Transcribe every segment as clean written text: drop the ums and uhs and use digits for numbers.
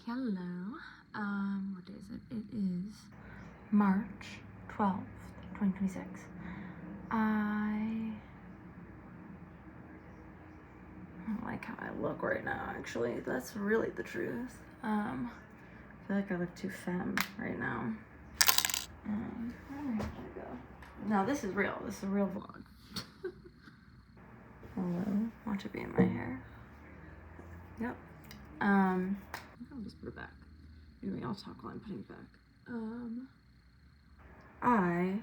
Hello. What day is it? It is March 12th, 2026. I don't like how I look right now, actually. That's really the truth. I feel like I look too femme right now. Where did I go? No, this is real. This is a real vlog. Hello. Watch it be in my hair. Yep. I'll just put it back. Anyway, I'll talk while I'm putting it back. I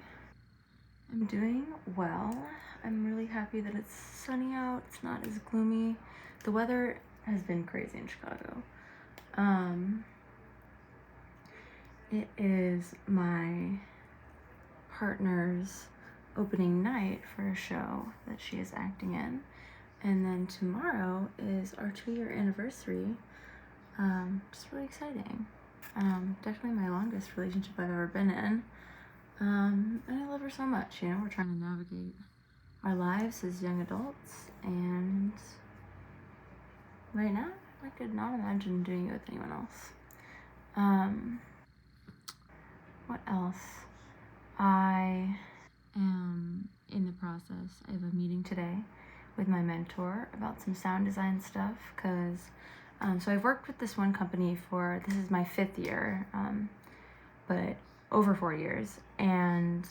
am doing well. I'm really happy that it's sunny out. It's not as gloomy. The weather has been crazy in Chicago. It is my partner's opening night for a show that she is acting in. And then tomorrow is our 2-year anniversary. Just really exciting. Definitely my longest relationship I've ever been in. And I love her so much. You know, we're trying to navigate our lives as young adults, and right now I could not imagine doing it with anyone else. What else? I am in the process. I have a meeting today with my mentor about some sound design stuff, because so I've worked with this one company for, this is my 5th year, but over 4 years, and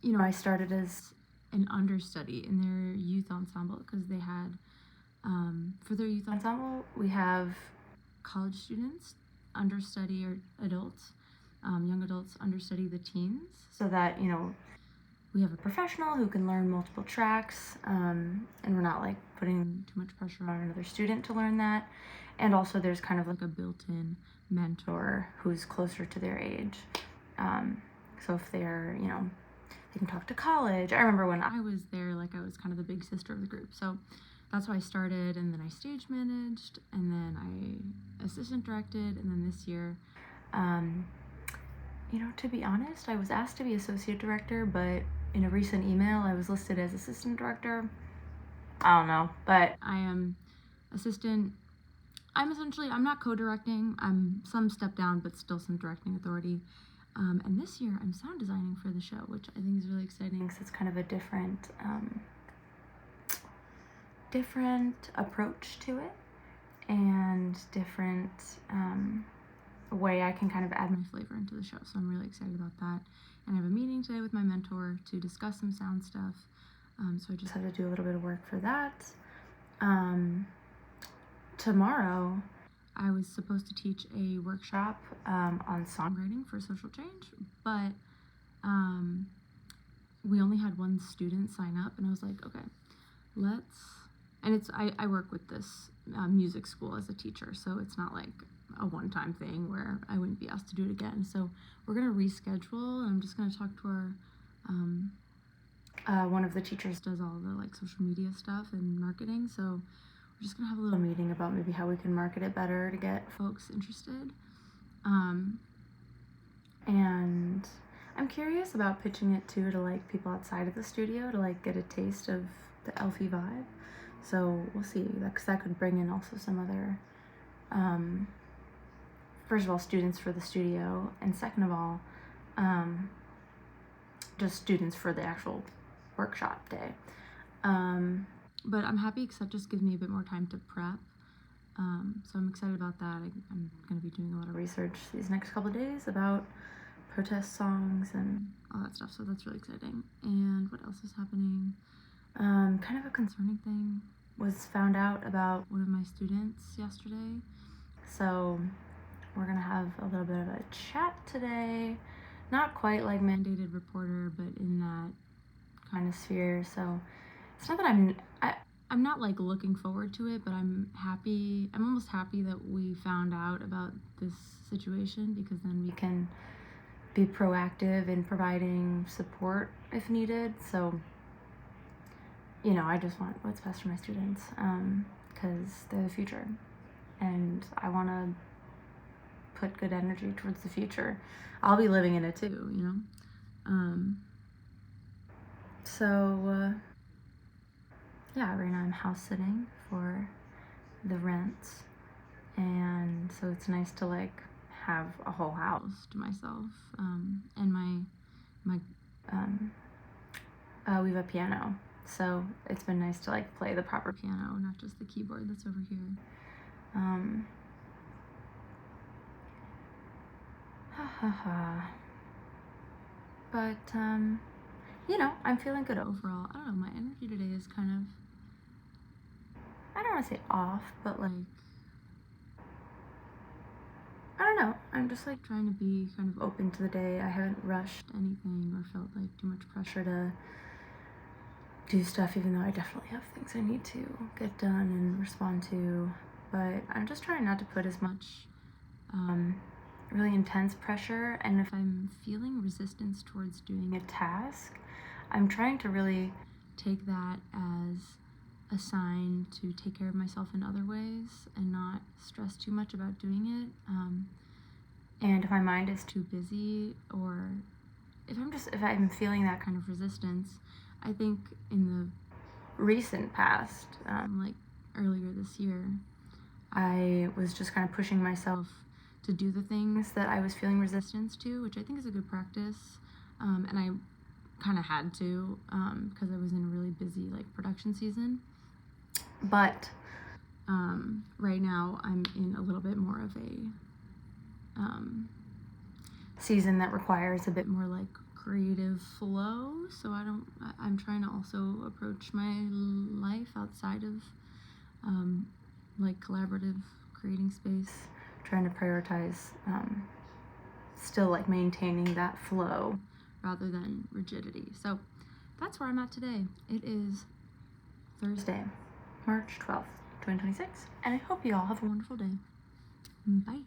you know, I started as an understudy in their youth ensemble, because they had for their youth ensemble we have college students understudy, or adults, young adults understudy the teens, so that, you know, we have a professional who can learn multiple tracks, and we're not like putting too much pressure on another student to learn that. And also there's kind of like a built-in mentor who's closer to their age. So if they're, you know, they can talk to college. I remember when I was there, like I was kind of the big sister of the group. So that's how I started, and then I stage managed, and then I assistant directed, and then this year, you know, to be honest, I was asked to be associate director, but in a recent email I was listed as assistant director. I don't know, but I am assistant. I'm not co-directing. I'm some step down, but still some directing authority. And this year I'm sound designing for the show, which I think is really exciting, because it's kind of a different approach to it, and different way I can kind of add my flavor into the show. So I'm really excited about that. And I have a meeting today with my mentor to discuss some sound stuff. So I just have to do a little bit of work for that. Tomorrow I was supposed to teach a workshop on songwriting for social change, but we only had one student sign up, and I was like, okay, I work with this music school as a teacher, so it's not like a one-time thing where I wouldn't be asked to do it again. So we're gonna reschedule, and I'm just gonna talk to our one of the teachers does all the like social media stuff and marketing, so we're just gonna have a little meeting about maybe how we can market it better to get folks interested. And I'm curious about pitching it too to like people outside of the studio, to like get a taste of the Elfie vibe. So we'll see, because that could bring in also some other, first of all, students for the studio, and second of all, just students for the actual workshop day. But I'm happy, because that just gives me a bit more time to prep. So I'm excited about that. I'm going to be doing a lot of research these next couple of days about protest songs and all that stuff, so that's really exciting. And what else is happening? Kind of a concerning thing was found out about one of my students yesterday, so we're gonna have a little bit of a chat today. Not quite like mandated reporter, but in that kind of sphere. So it's not that I'm not like looking forward to it, but I'm almost happy that we found out about this situation, because then we can be proactive in providing support if needed. So, you know, I just want what's best for my students, because they're the future, and I want to put good energy towards the future. I'll be living in it too, you know. So yeah, right now I'm house sitting for the rent, and so it's nice to like have a whole house to myself. And we have a piano, so it's been nice to like play the proper piano, not just the keyboard that's over here. But you know, I'm feeling good overall. I don't know, my energy today is kind of, I don't want to say off, but like, I don't know. I'm just like trying to be kind of open to the day. I haven't rushed anything or felt like too much pressure to do stuff, even though I definitely have things I need to get done and respond to. But I'm just trying not to put as much really intense pressure. And if I'm feeling resistance towards doing a task, I'm trying to really take that as a sign to take care of myself in other ways and not stress too much about doing it. And if my mind is too busy, or if I'm feeling that kind of resistance, I think in the recent past, like earlier this year, I was just kind of pushing myself to do the things that I was feeling resistance to, which I think is a good practice. And I kind of had to, because I was in a really busy like production season. But right now I'm in a little bit more of a season that requires a bit more like creative flow. So I'm trying to also approach my life outside of like collaborative creating space, trying to prioritize still like maintaining that flow rather than rigidity. So that's where I'm at today. It is Thursday, March 12th, 2026, and I hope you all have a wonderful day. Bye.